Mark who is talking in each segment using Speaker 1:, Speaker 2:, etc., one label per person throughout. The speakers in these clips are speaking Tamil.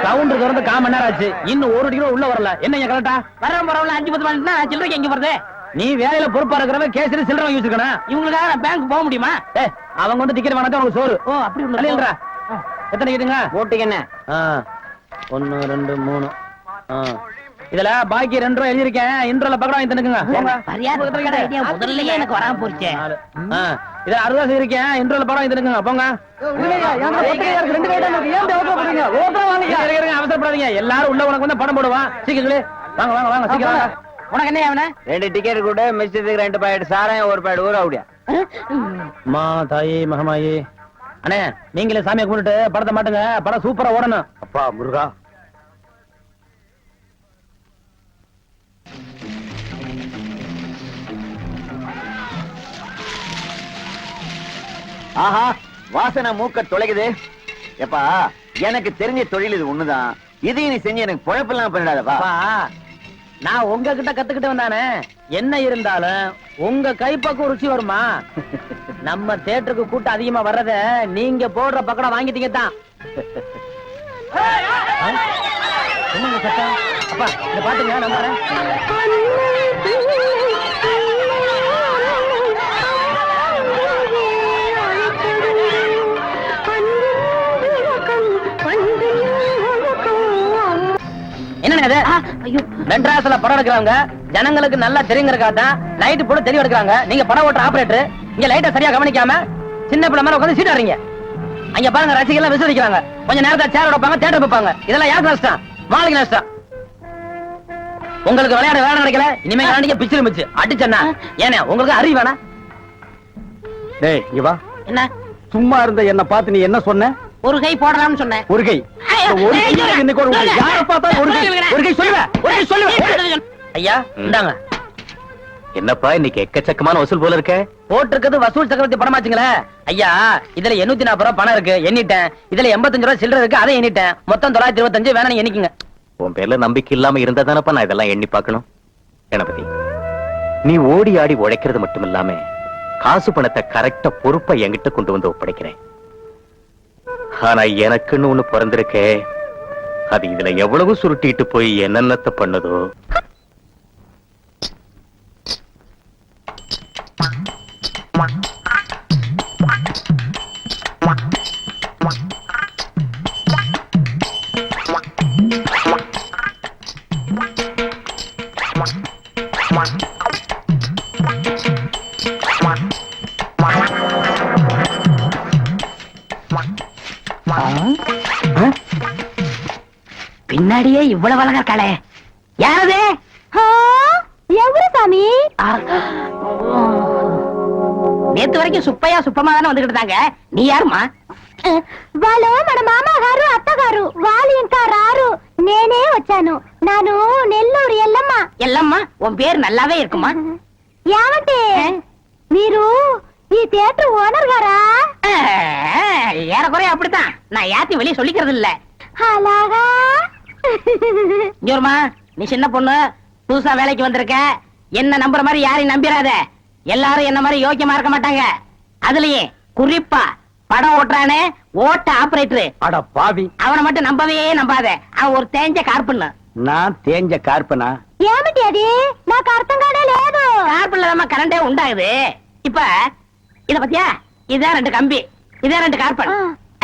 Speaker 1: கவுண்டர் திறந்து 1/4 மணி நேரம் ஆச்சு, இன்னும் 1 டிக்கெட் உள்ள வரல. என்ன கரெக்டா
Speaker 2: வரவன் பரவாயில்ல 5-10 மணினா சில்லறைக்கு எங்க போறது?
Speaker 1: நீ வேலையில பொறுப்பா இருக்கிறவன் கேசரி சில்லறை வாங்கி வச்சிருக்கணும்.
Speaker 2: இவங்களுக்காக நான் பேங்க் போக முடியுமா?
Speaker 1: அவங்க வந்து டிக்கெட் வாங்கினா உனக்கு சோறு.
Speaker 2: ஓ அப்படி இல்ல.
Speaker 1: எத்தனை கேட்டுங்க
Speaker 2: ஓட்டுக்கு என்ன?
Speaker 1: 1 2 3. இதுல பாக்கி 2 ரூபாய் எழுதிருக்கேன். இன்ட்ரோல பக்கடா வாங்கி தந்துக்குங்க.
Speaker 2: முதல்லயே எனக்கு வராம போச்சு.
Speaker 1: இதுல 60 ரூபாய் இருக்கேன். இன்ட்ரோல பக்கடா வாங்கி தந்துக்குங்க. போங்க. அவசரப்படாதீங்க. எல்லாரும் உள்ள உனக்கு வந்து படம் போடுவான். சீக்கிரம் வாங்க வாங்க வாங்க சீக்கிரம்.
Speaker 2: உனக்கு என்ன அவன?
Speaker 1: 2 டிக்கெட் கூட மிச்சத்துக்கு 2 பாக்கெட் சாராயம் 1 பாக்கெட் ஊற அப்படியா? மா தாயே மகமாயே. அண்ணே நீங்களே சாமியை கும்பிட்டு படத்தை மாட்டுங்க. படம் சூப்பரா ஓடணும். அப்பா முருகா.
Speaker 3: ஆஹா வாசனை மூக்க தொலைக்குது. எப்பா எனக்கு தெரிஞ்ச தொழில் இது ஒண்ணுதான். இதையும் நீ செஞ்சு எனக்கு பொழப்பெல்லாம் பண்ணிடாதப்பா.
Speaker 1: நான் உங்ககிட்ட கத்துக்கிட்டு வந்தானே. என்ன இருந்தாலும் உங்க கைப்பக்கம் ருச்சி வருமா? நம்ம தியேட்டருக்கு கூட்டம் அதிகமா வர்றத நீங்க போடுற பக்கடம் வாங்கிட்டீங்க தான். என்னங்க சத்தம்? அப்பா இத பாத்துங்க. நான் வரேன். என்னங்க மெட்ராஸ்ல படம் எடுக்கிறவங்க ஜனங்களுக்கு நல்லா தெரியுங்கிறக்காதான் லைட் போட்டு தெரிய எடுக்கிறாங்க. நீங்க படம் ஓட்டுற ஆபரேட்டர் இங்க லைட்டை சரியா கவனிக்காம சின்ன பிள்ளை மேல உட்காந்து சீட் ஆடுறீங்க. அங்க பாருங்க ரசிகர்கள் எல்லாம் விசிறிக்கிறாங்க. கொஞ்சம் நேரத்தை சேர் வைப்பாங்க, தியேட்டர் வைப்பாங்க. இதெல்லாம் யாருக்கு நஷ்டம்? மாளிகை நஷ்டம். உங்களுக்கு விளையாட வேலை கிடைக்கல. இனிமே விளையாடிக்க பிச்சிரு மிச்சு அடிச்சா ஏன்னா உங்களுக்கு அறிவு வேணா?
Speaker 3: டேய் இங்க வா.
Speaker 2: என்ன
Speaker 3: சும்மா இருந்த என்ன பார்த்து நீ என்ன சொன்ன?
Speaker 2: ஒரு கை போடலாம்னு சொன்னேன்.
Speaker 3: ஒரு கை
Speaker 1: ஐயா இந்தாங்க.
Speaker 3: என்னப்பா இன்னைக்கு எக்கச்சக்கமான வசூல் போல இருக்க?
Speaker 1: போட்டிருக்கிறது வசூல் சக்கரவர்த்தி படமாச்சுங்களே ஐயா. இதுல 840 ரூபாய் பணம் இருக்கு, எண்ணிட்டேன். இதுல 85 ரூபாய் சில்லறை இருக்கு, அதை எண்ணிட்டேன். மொத்தம் 925. வேணா நீங்க எண்ணிக்குங்க.
Speaker 3: உன் பேர்ல நம்பிக்கை இல்லாம இருந்தா தானப்பா நான் இதெல்லாம் எண்ணி பார்க்கணும். கணபதி நீ ஓடி ஆடி உழைக்கிறது மட்டும் இல்லாம காசு பணத்தை கரெக்டா பொறுப்பா என்கிட்ட கொண்டு வந்து ஒப்படைக்கிறேன். ஆனா எனக்குன்னு ஒண்ணு பிறந்திருக்கே, அது இதுல எவ்வளவு சுருட்டிட்டு போய் என்னென்னத்தை பண்ணுதோ.
Speaker 2: பின்னாடியே இவ்வளவு அழகா இருக்காளே, யாரது?
Speaker 4: எவரு சாமி?
Speaker 2: நேத்து வரைக்கும் சுப்பையா சுப்பமா தானே வந்துகிட்டு இருந்தாங்க. நீ யாருமா?
Speaker 4: వాళ్ళు మన మామగారు అత్తగారు వాళ్ళు ఇంకా రారు. నేనే వచ్చాను. నాను నెల్లూరు ఎల్లమ్మ.
Speaker 2: ఎల్లమ్మ உன் பேர் நல்லாவே இருக்குமா?
Speaker 4: ఏమంటే మీరు ఈ థియేటర్ ఓనర్ గారా?
Speaker 2: ஏறக்குறைய அப்படித்தான். நான் யாத்தையும் வெளியே சொல்லிக்கிறது இல்ல.
Speaker 4: అలాగా
Speaker 2: ஜோர்மா நீ சின்ன பொண்ணு, புதுசா வேலைக்கு வந்திருக்க. என்ன நம்புற மாதிரி யாரையும் நம்பிராத. எல்லாரும் என்ன மாதிரி யோக்கியமா இருக்க மாட்டாங்க. அதுலயே குறிப்பா படம் ஓட்டுறானே ஓட்ட ஆபரேட்டர்,
Speaker 3: அட பாவி,
Speaker 2: அவனை மட்டும் நம்பவே நம்பாத. அவன் ஒரு தேஞ்ச கார்பன்.
Speaker 3: நான் தேஞ்ச கார்பனா?
Speaker 4: ఏమిటి అది? నాకు అర్థం కానే లేదు.
Speaker 2: கார்பன்ல தான் கரண்டே உண்டாகுது. இப்ப இத பத்தியா, இதான் 2 கம்பி, இதான் 2 கார்பன்.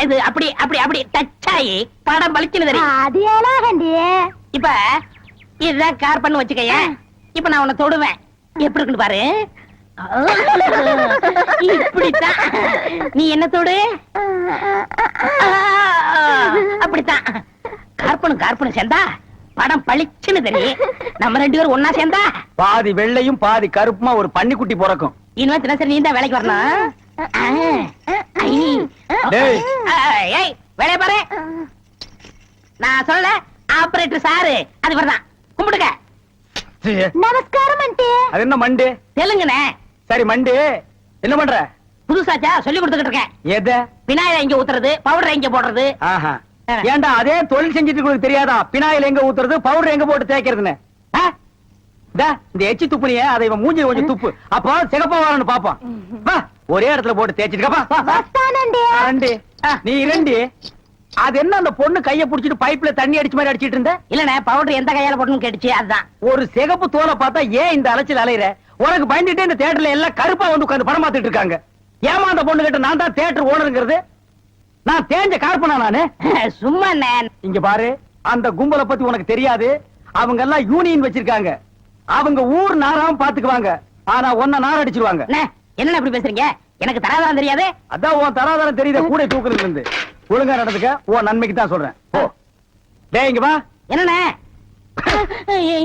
Speaker 2: இது அப்படி அப்படி அப்படி டச் ஆகி படம் பளிச்சுன்னு தெரியும்.
Speaker 4: అది ఎలాగండి?
Speaker 2: இப்ப இதுதான் கார்பன் வச்சுக்கய. இப்ப நான் உன்னை தொடுவேன், எப்படி இருக்குன்னு பாரு. இப்படித்தான் நீ என்ன தொடு, அப்படித்தான். கார்பனும் சேர்ந்தா படம் பளிச்சுன்னு தெரியும். நம்ம 2 பேரும் ஒன்னா சேர்ந்தா
Speaker 3: பாதி வெள்ளையும் பாதி கருப்புமா ஒரு பன்னிக்குட்டி பிறக்கும்.
Speaker 2: இனிமே தினசரி நீ தான் வேலைக்கு வரணும். வேலைய பாரு. நான் சொல்ல ஆபரேட்டர் சாரு அது வரதான். கும்பிடுங்க.
Speaker 4: நமஸ்காரம் ஆண்டி.
Speaker 3: அது என்ன மண்டே?
Speaker 2: தெலுங்குனே.
Speaker 3: சரி மண்டே, என்ன பண்ற?
Speaker 2: புதுசாச்சா சொல்லி கொடுத்துக்கிட்டு இருக்கேன்.
Speaker 3: எதை?
Speaker 2: விநாயகர் எங்க ஊத்துறது, பவுடர் எங்க போடுறது.
Speaker 3: ஏண்டா அதே தொழில் செஞ்சுட்டு உங்களுக்கு தெரியாதா? பினாயில் எங்க ஊத்துறது, பவுடர் எங்க போட்டு தேய்க்கிறதுன்னு?
Speaker 1: இந்த எச்சி துப்புனிய அதை இவன் மூஞ்சி கொஞ்சம் துப்பு அப்போ சிகப்பா வரணும் பாப்போம் வா ஒரே இடத்துல போட்டு தேய்ச்சிட்டு நீ இரண்டி அது என்ன அந்த பொண்ணு கைய புடிச்சிட்டு பைப்ல தண்ணி அடிச்ச மாதிரி அடிச்சிட்டு இருந்த
Speaker 2: இல்லண்ணே பவுடர் எந்த கையால போட்டுன்னு கேட்டுச்சு அதுதான்.
Speaker 1: ஒரு சிகப்பு தோலை பார்த்தா ஏன் இந்த அலைச்சல் அலையிற உனக்கு பயந்துட்டே இந்த தியேட்டர்ல எல்லாம் கருப்பா வந்து உட்கார்ந்து படம் பார்த்துட்டு இருக்காங்க ஏமா அந்த பொண்ணு கிட்ட நான் தான் தியேட்டர் ஓனருங்கிறது நான் தேஞ்ச கார்பனா நானு
Speaker 2: சும்மா
Speaker 1: இங்க பாரு அந்த கும்பலை பத்தி உனக்கு தெரியாது அவங்க எல்லாம் யூனியன் வச்சிருக்காங்க அவங்க ஊர் நாராம பாத்துக்குவாங்க ஆனா ஒன்ன நார் அடிச்சிருவாங்க
Speaker 2: என்ன இப்படி பேசுறீங்க எனக்கு தராதான் தெரியாது
Speaker 1: அதான் உன் தராதாரம் தெரியுத கூட தூக்குறது இருந்து ஒழுங்கா நடந்துக்க உன் நன்மைக்கு தான் சொல்றேன் ஓ டேய் இங்க வா
Speaker 2: என்னண்ணே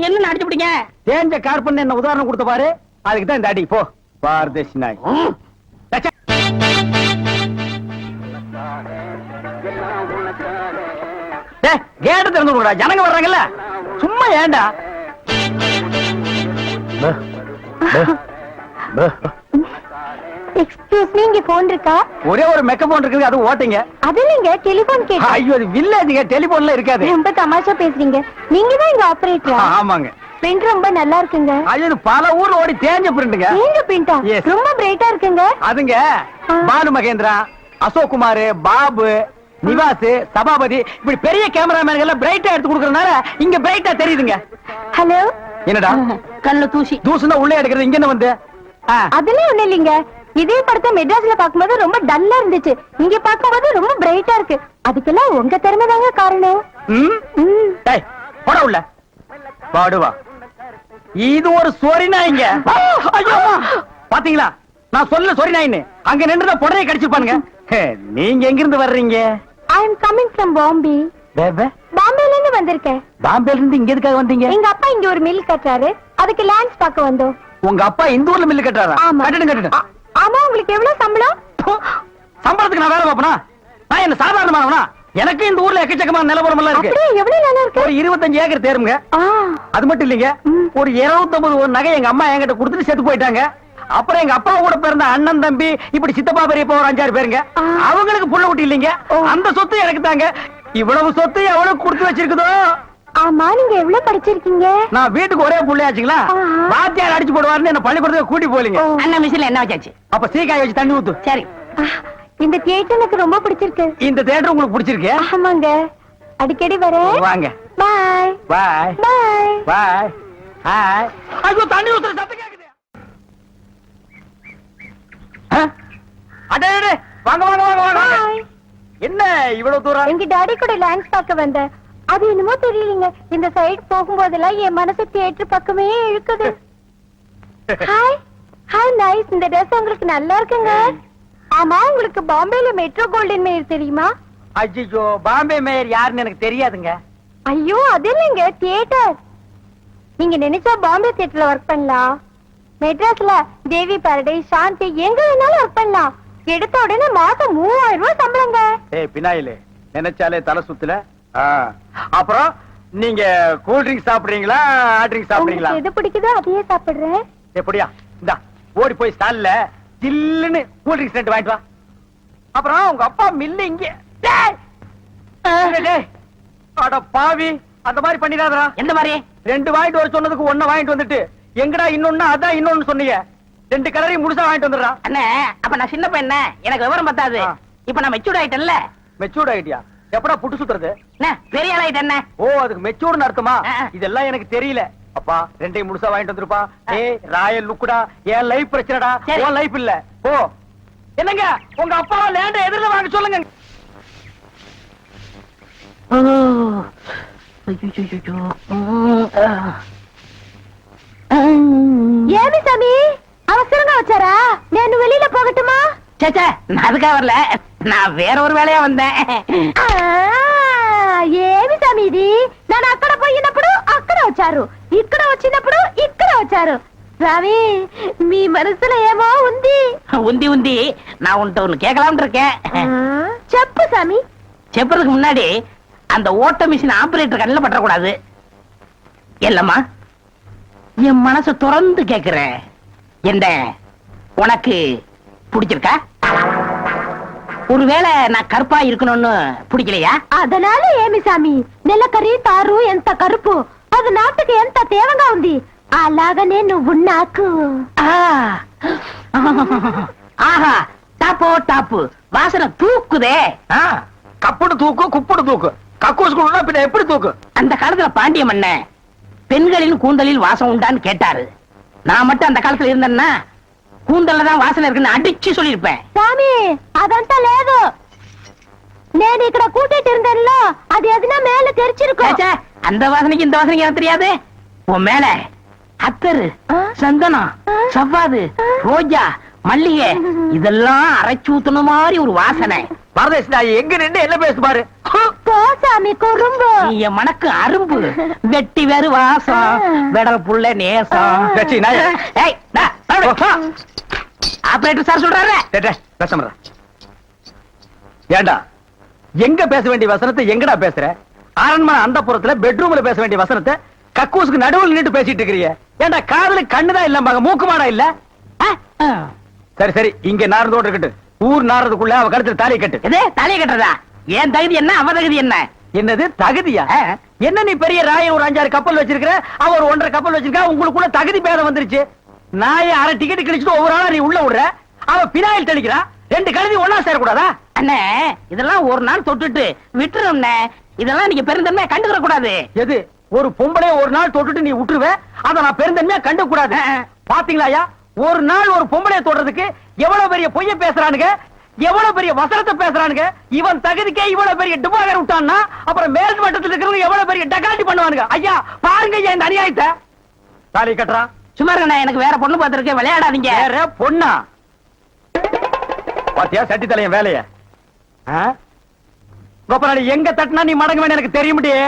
Speaker 2: என்ன அடிச்சு பிடிங்க
Speaker 1: தேஞ்ச கார்பன் என்ன உதாரணம் கொடுத்த பாரு அதுக்கு தான் இந்த அடி போ பாரதேசி நாய் கேட்ட திறந்து விடுடா ஜனங்க வர்றாங்கல்ல சும்மா ஏண்டா
Speaker 4: எக்ஸ்கியூஸ் மீ இங்க போன் இருக்கா
Speaker 1: ஒரே ஒரு மெக்க போன் இருக்குது அது ஓட்டிங்க
Speaker 4: அது இல்லைங்க டெலிபோன் கேட்டேன்
Speaker 1: ஐயோ அது வில்லேஜ்ங்க டெலிபோன்ல இருக்காது
Speaker 4: ரொம்ப தமாஷா பேசுறீங்க நீங்க தான் இங்க ஆபரேட்டரா
Speaker 1: ஆமாங்க
Speaker 4: பிரிண்ட் ரொம்ப நல்லா இருக்குங்க
Speaker 1: அது பல ஊர்ல ஓடி தேஞ்ச பிரிண்ட்ங்க
Speaker 4: நீங்க பிரிண்டா
Speaker 1: Yes.
Speaker 4: ரொம்ப பிரைட்டா இருக்குங்க
Speaker 1: அதுங்க பானு மகேந்திரா அசோக் குமார் பாபு நிவாஸ் சபாபதி இப்படி பெரிய கேமராமேன் எல்லாம் பிரைட்டா எடுத்து கொடுக்கறதுனால இங்க பிரைட்டா தெரியுதுங்க
Speaker 4: ஹலோ
Speaker 1: என்னடா
Speaker 2: கண்ணு தூசி
Speaker 1: தூசுனா உள்ளே எடுக்கிறது இங்க என்ன வந்து
Speaker 4: அதெல்லாம் ஒண்ணு இல்லைங்க இதே படத்தை மெட்ராஸ்ல பாக்கும்போது ரொம்ப டல்லா இருந்துச்சு இங்க பாக்கும்போது ரொம்ப பிரைட்டா இருக்கு அதுக்கெல்லாம் உங்க திறமை தாங்க காரணம்
Speaker 1: டேய் போட உள்ள பாடுவா இது ஒரு சொரி நாய்ங்க ஐயோ பாத்தீங்களா நான் சொல்ல சொரி நாயின்னு அங்க நின்றுத புடரைய கடிச்சிருப்பானுங்க நீங்க எங்க இருந்து வர்றீங்க
Speaker 4: ஐ அம் கமிங் ஃப்ரம் பாம்பே பாம்பேல இருந்து வந்திருக்கேன்
Speaker 1: பாம்பேல இருந்து இங்க எதுக்காக வந்தீங்க
Speaker 4: எங்க அப்பா இங்க ஒரு மில் கட்டுறாரு அதுக்கு லேண்ட்ஸ் பார்க்க வந்தோம்
Speaker 1: உங்க அப்பா இந்த ஊர்ல மில்லு கட்டுறாரா
Speaker 4: ஆமா
Speaker 1: கட்டிடும்
Speaker 4: ஆமா உங்களுக்கு எவ்வளவு சம்பளம்
Speaker 1: சம்பளத்துக்கு நான் வேலை பார்ப்பனா நான் என்ன சாதாரணமானவனா எனக்கு இந்த ஊர்ல எக்கச்சக்கமான நிலவரம் எல்லாம் இருக்கு
Speaker 4: அப்படியே எவ்வளவு நல்லா இருக்கு
Speaker 1: ஒரு 25 ஏக்கர் தேருங்க
Speaker 4: ஆ,
Speaker 1: அது மட்டும் இல்லைங்க ஒரு 250 ஒரு நகை எங்க அம்மா என்கிட்ட கொடுத்துட்டு செத்து போயிட்டாங்க அப்புறம் எங்க அப்பா கூட பிறந்த அண்ணன் தம்பி இப்படி சித்தப்பா பெரியப்பா ஒரு 5-6 பேருங்க அவங்களுக்கு புள்ள குட்டி இல்லைங்க அந்த சொத்து எனக்கு தாங்க இவ்வளவு சொத்து எவ்வளவு கொடுத்து வச்சிருக்குதோ
Speaker 4: ஆமா நீங்க எவ்வளவு படிச்சிருக்கீங்க
Speaker 1: நான் வீட்டுக்கு ஒரே புள்ளையாச்சுங்களா வாத்தியார் அடிச்சு போடுவாருன்னு என்ன பள்ளிக்கூடத்துக்கு கூட்டி போலீங்க
Speaker 2: அண்ணன் மிஷின்ல என்ன வச்சாச்சு
Speaker 1: அப்ப சீக்காய வச்சு தண்ணி ஊத்து
Speaker 2: சரி
Speaker 4: ஆ, இந்த தியேட்டர் எனக்கு ரொம்ப பிடிச்சிருக்கு
Speaker 1: இந்த தியேட்டர் உங்களுக்கு பிடிச்சிருக்கு
Speaker 4: ஆமாங்க அடிக்கடி வரேன்
Speaker 1: வாங்க
Speaker 4: பாய்
Speaker 1: பாய்
Speaker 4: பாய்
Speaker 1: பாய் ஹாய் ஐயோ தண்ணி ஊத்துற சத்தம் கேக்குது அடே வாங்க வாங்க வாங்க வாங்க
Speaker 4: பாய்
Speaker 1: என்ன இவ்வளவு தூரம்
Speaker 4: எங்க டாடி கூட லேண்ட்ஸ் பார்க்க வந்தேன் அது என்னமோ தெரியலீங்க இந்த சைடு போகும்போதெல்லாம் என் மனசு தியேட்டர் பக்கமே இழுக்குது ஹாய் ஹாய் நைஸ் இந்த ட்ரெஸ் உங்களுக்கு நல்லா இருக்குங்க ஆமா உங்களுக்கு பாம்பேல மெட்ரோ கோல்டன் மேயர் தெரியுமா
Speaker 1: ஐயோ பாம்பே மேயர் யாருன்னு எனக்கு தெரியாதுங்க
Speaker 4: ஐயோ அது இல்லைங்க தியேட்டர் நீங்க நினைச்சா பாம்பே தியேட்டர்ல ஒர்க் பண்ணலாம் மெட்ராஸ்ல தேவி பாரடைஸ் சாந்தி எங்க வேணாலும் ஒர்க் பண்ணலாம் எடுத்த உடனே மாசம் 3000 ரூபாய் சம்பளங்க
Speaker 1: ஏய் பினாயிலே நினைச்சாலே தலை சுத்துல அப்புறம் நீங்க கூல் ட்ரிங்க் சாப்பிடுறீங்களா ஹாட் ட்ரிங்க் சாப்பிடுறீங்களா
Speaker 4: உங்களுக்கு எது பிடிக்குதோ அதையே சாப்பிடுறேன்
Speaker 1: எப்படியா இந்தா ஓடி போய் ஸ்டால்ல ஜில்லுன்னு கூல் ட்ரிங்க்ஸ் ரெண்டு வாங்கிட்டு வா அப்புறம் உங்க அப்பா மில்லு இங்க டேய்! டேய்! அட பாவி அந்த மாதிரி பண்ணிடாதடா
Speaker 2: எந்த மாதிரி
Speaker 1: ரெண்டு வாங்கிட்டு வர சொன்னதுக்கு ஒண்ணு வாங்கிட்டு வந்துட்டு எங்கடா இன்னொன்னு அதான் இன்னொன்னு சொன்னீங்க ரெண்டு கலரையும் முழுசா வாங்கிட்டு வந்துடுறா
Speaker 2: அண்ணே அப்ப நான் சின்ன பையன் எனக்கு விவரம் பத்தாது இப்ப நான் மெச்சூர்ட் ஆயிட்டேன்ல
Speaker 1: மெச்சூர்ட் ஆயிட்டியா எப்படா புட்டு சுத்துறது
Speaker 2: அண்ணே, பெரிய ஆள் ஆயிட்டேன்
Speaker 1: ஓ அதுக்கு மெச்சூர்னு அர்த்தமா
Speaker 2: ஆ.
Speaker 1: இதெல்லாம் எனக்கு தெரியல அப்பா ரெண்டையும் முழுசா வாங்கிட்டு வந்துருப்பா ஏய் ராயல் லுக்குடா என் லைஃப் பிரச்சனைடா
Speaker 2: சரி.
Speaker 1: உன் லைஃப் இல்ல ஓ என்னங்க உங்க அப்பா லேண்ட எதிரில வாங்க சொல்லுங்க
Speaker 4: ஏமி சாமி அவசரங்க வச்சாரா நான் வெளியில போகட்டுமா
Speaker 2: சேச்சே நான் அதுக்காக வரல நான் வேற ஒரு வேலையா வந்தேன்
Speaker 4: ఆ, ఏమి స్వామి ఇది నేను అక్కడ పోయినప్పుడు అక్కడ వచ్చారు ఇక్కడ వచ్చినప్పుడు ఇక్కడ వచ్చారు స్వామి మీ మనసులో ఏమో ఉంది
Speaker 2: உந்தி உந்தி நான் உன்கிட்ட ஒண்ணு கேட்கலாம்னு இருக்கேன்
Speaker 4: ఆ, చెప్పు స్వామి
Speaker 2: செப்பறதுக்கு முன்னாடி அந்த ஓட்ட மிஷின் ஆபரேட்டர் கண்ணில் பற்றக்கூடாது இல்லம்மா என் மனசு திறந்து கேக்குறேன் என்ன உனக்கு பிடிச்சிருக்கா ஒருவேளை நான் கருப்பா இருக்கணும்னு பிடிக்கலையா
Speaker 4: అదనాల ఏమి స్వామి నెలకరి తారు ఎంత కరుపు అది నాటుకి ఎంత తేవగా ఉంది అలాగనే నువ్వు నాకు
Speaker 2: ஆஹா டாப்போ டாப்பு வாசனை தூக்குதே.
Speaker 1: கப்புடு தூக்கு குப்புடு தூக்கு கக்கூசுக்குள்ள பின்ன எப்படி தூக்கு?
Speaker 2: அந்த காலத்துல பாண்டிய மன்னன் பெண்களின் கூந்தலில் வாசம் உண்டான்னு கேட்டாரு. நான் மட்டும் அந்த காலத்துல இருந்தேன்னா கூந்தல்ல தான் வாசனை இருக்குன்னு அடிச்சு சொல்லிருப்பேன்.
Speaker 4: స్వామి అదంతా లేదు నేను ఇక్కడ కూటిட்டு இருந்தேன்ல அது எதுனா மேல தெரிச்சிருக்கும்.
Speaker 2: ச்சே, அந்த வாசனைக்கு இந்த வாசனைக்கு எனக்கு தெரியாது. உன் மேல அத்தரு, சந்தனம், சவ்வாது, ரோஜா, மல்லிகை இதெல்லாம் அரைச்சு ஊத்துன மாதிரி ஒரு வாசனை.
Speaker 1: பரதேசி நாய் எங்க நின்று என்ன பேசு பாரு.
Speaker 4: போ சாமி குறும்பு.
Speaker 2: நீ என் மனக்கு அரும்பு வெட்டி வேறு வாசம் வெடல் புள்ள நேசம்.
Speaker 1: கட்சி நாயே.
Speaker 2: ஏய், ஆபரேட்டர் சார் சொல்றாரு.
Speaker 1: பேச ஏண்டா எங்க பேச வேண்டிய வசனத்தை எங்கடா பேசுற? அரண்மனை அந்த புறத்துல பெட்ரூம்ல பேச வேண்டிய வசனத்தை கக்கூசுக்கு நடுவில் நின்று பேசிட்டு இருக்கிறீங்க. ஏண்டா காதுல கண்ணுதான் இல்ல மூக்குமாடா இல்ல? சரி சரி இங்க நாரதோடு இருக்கட்டும். ஊர் நாரதுக்குள்ள அவ கழுத்துல தாலி கட்டு.
Speaker 2: எது தலையை கட்டுறதா? ஏன் தகுதி என்ன அவ தகுதி என்ன?
Speaker 1: என்னது தகுதியா? என்ன நீ பெரிய ராய ஒரு 5-6 கப்பல் வச்சிருக்கிற, அவ ஒரு 1.5 கப்பல் வச்சிருக்கா. உங்களுக்குள்ள தகுதி பேதம் வந்துருச்சு. நாய அரை டிக்கெட் கிழிச்சிட்டு ஒவ்வொரு ஆளா நீ உள்ள விடுற. அவ பினாயில் தெளிக்கிறா. 2 கழுதி ஒன்னா சேரக்கூடாதா?
Speaker 2: அண்ணே இதெல்லாம் ஒரு நாள் தொட்டுட்டு விட்டுரும். இதெல்லாம் நீங்க பெருந்தன்மையா கண்டுக்கிற கூடாது.
Speaker 1: எது ஒரு பொம்பளை ஒரு நாள் தொட்டுட்டு நீ விட்டுருவ, அத நான் பெருந்தன்மையா கண்டு கூடாது. பாத்தீங்களா ஒரு நாள் ஒரு பொம்பளைய தொடுறதுக்கு எவ்வளவு பெரிய பொய்ய பேசுறானுங்க, எவ்வளவு பெரிய வசனத்தை பேசுறானுங்க. இவன் தகுதிக்கே இவ்வளவு பெரிய டிபாகர் விட்டான்னா அப்புறம் மேல் மட்டத்தில் இருக்கிறவங்க எவ்வளவு பெரிய டகாட்டி பண்ணுவானுங்க. ஐயா பாருங்க ஐயா இந்த அநியாயத்தை. தாலி கட்டுறா.
Speaker 2: சும்மா இருக்கண்ணே, எனக்கு வேற பொண்ணு பார்த்திருக்கேன், விளையாடாதீங்க.
Speaker 1: வேற பொண்ணா? பாத்தியா சட்டி தலையன் வேலைய? கோபநாடி எங்க தட்டினா நீ மடங்க வேணும் எனக்கு தெரியும்.